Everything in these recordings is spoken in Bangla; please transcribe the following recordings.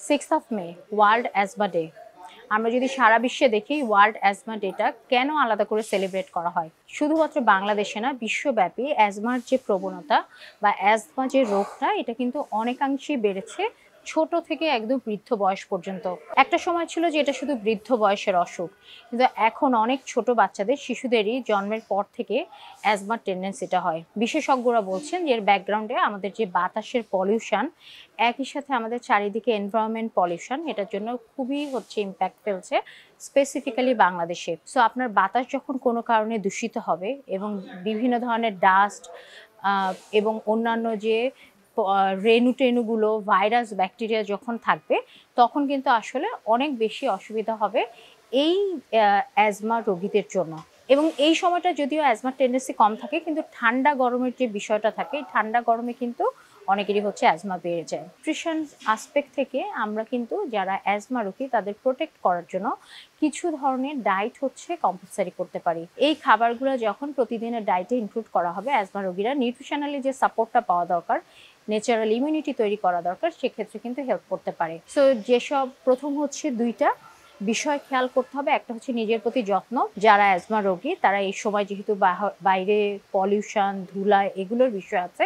6th of May world asthma day. আমরা যদি সারা বিশ্বে দেখি ওয়ার্ল্ড অ্যাজমা ডেটা কেন আলাদা করে সেলিব্রেট করা হয়, শুধুমাত্র বাংলাদেশে না, বিশ্বব্যাপী অ্যাজমার যে প্রবণতা বা অ্যাজমা যে রোগটা, এটা কিন্তু অনেকাংশেই বেড়েছে ছোট থেকে একদম বৃদ্ধ বয়স পর্যন্ত। একটা সময় ছিল যে এটা শুধু বৃদ্ধ বয়সের অসুখ, কিন্তু এখন অনেক ছোট বাচ্চাদের, শিশুদেরই জন্মের পর থেকে অ্যাজমার টেন্ডেন্সিটা হয়। বিশেষজ্ঞরা বলছেন যে এর ব্যাকগ্রাউন্ডে আমাদের যে বাতাসের পলিউশন, একই সাথে আমাদের চারিদিকে এনভায়রনমেন্ট পলিউশন, এটার জন্য খুবই ইম্প্যাক্ট ফেলছে স্পেসিফিক্যালি বাংলাদেশে। সো আপনার বাতাস যখন কোনো কারণে দূষিত হবে এবং বিভিন্ন ধরনের ডাস্ট এবং অন্যান্য যে রেণুটেণুগুলো, ভাইরাস, ব্যাকটেরিয়া যখন থাকবে, তখন কিন্তু আসলে অনেক বেশি অসুবিধা হবে এই অ্যাজমা রোগীদের জন্য। এবং এই সময়টা যদিও অ্যাজমার টেন্ডেন্সি কম থাকে, কিন্তু ঠান্ডা গরমের যে বিষয়টা থাকে, এই ঠান্ডা গরমে কিন্তু অনেকেরই অ্যাজমা বেড়ে যায়। নিউট্রিশন আসপেক্ট থেকে আমরা কিন্তু যারা অ্যাজমা রোগী তাদের প্রোটেক্ট করার জন্য কিছু ধরনের ডায়েট কম্পালসারি করতে পারি। এই খাবারগুলো যখন প্রতিদিনের ডায়েটে ইনক্লুড করা হবে, অ্যাজমা রোগীরা নিউট্রিশনালি যে সাপোর্টটা পাওয়া দরকার, ন্যাচারাল ইমিউনিটি তৈরি করা দরকার, সেক্ষেত্রে কিন্তু হেল্প করতে পারে। সো যেসব প্রথম দুইটা বিষয় খেয়াল করতে হবে। একটা নিজের প্রতি যত্ন। যারা অ্যাজমা রোগী তারা এই সময় যেহেতু বাইরে পলিউশন, ধুলা, এগুলোর বিষয় আছে,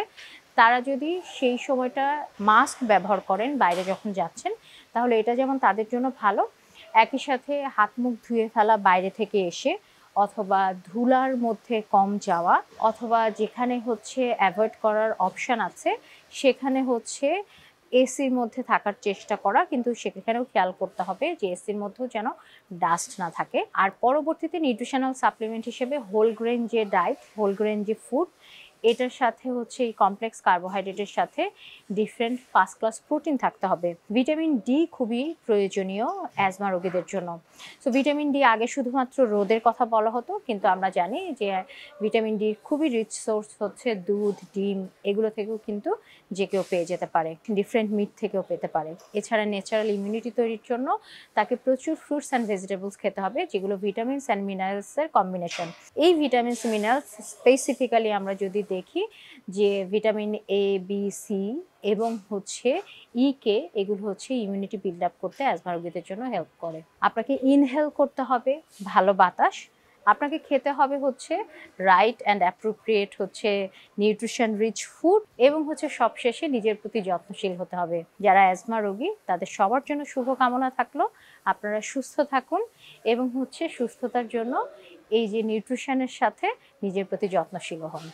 তারা যদি সেই সময়টা মাস্ক ব্যবহার করেন বাইরে যখন যাচ্ছেন, তাহলে এটা যেমন তাদের জন্য ভালো, একই সাথে হাত মুখ ধুয়ে ফেলা বাইরে থেকে এসে, অথবা ধুলার মধ্যে কম যাওয়া, অথবা যেখানে অ্যাভয়েড করার অপশান আছে সেখানে এসির মধ্যে থাকার চেষ্টা করা, কিন্তু সেখানেও খেয়াল করতে হবে যে এসির মধ্যেও যেন ডাস্ট না থাকে। আর পরবর্তীতে নিউট্রিশনাল সাপ্লিমেন্ট হিসেবে হোল গ্রেন যে ডায়েট, হোল গ্রেন যে ফুড, এটার সাথে এই কমপ্লেক্স কার্বোহাইড্রেটের সাথে ডিফারেন্ট ফার্স্ট ক্লাস প্রোটিন থাকতে হবে। ভিটামিন ডি খুবই প্রয়োজনীয় অ্যাজমা রোগীদের জন্য। সো ভিটামিন ডি আগে শুধুমাত্র রোদের কথা বলা হতো, কিন্তু আমরা জানি যে ভিটামিন ডি খুবই রিচ সোর্স দুধ, ডিম, এগুলো থেকেও কিন্তু যে কেউ পেয়ে যেতে পারে, ডিফারেন্ট মিট থেকেও পেতে পারে। এছাড়া ন্যাচারাল ইমিউনিটি তৈরির জন্য তাকে প্রচুর ফ্রুটস অ্যান্ড ভেজিটেবলস খেতে হবে, যেগুলো ভিটামিনস অ্যান্ড মিনারেলসের কম্বিনেশন। এই ভিটামিনস, মিনারেলস স্পেসিফিক্যালি আমরা যদি দেখি যে ভিটামিন এ, বি, সি এবং ই কে, এগুলো ইমিউনিটি বিল্ড আপ করতে অ্যাজমা রোগীদের জন্য হেল্প করে। আপনাকে ইনহেল করতে হবে ভালো বাতাস, আপনাকে খেতে হবে right and appropriate nutrition rich food, এবং সবশেষে নিজের প্রতি যত্নশীল হতে হবে। যারা অ্যাজমা রোগী তাদের সবার জন্য শুভকামনা থাকলো। আপনারা সুস্থ থাকুন এবং সুস্থতার জন্য এই যে নিউট্রিশনের সাথে নিজের প্রতি যত্নশীল হন।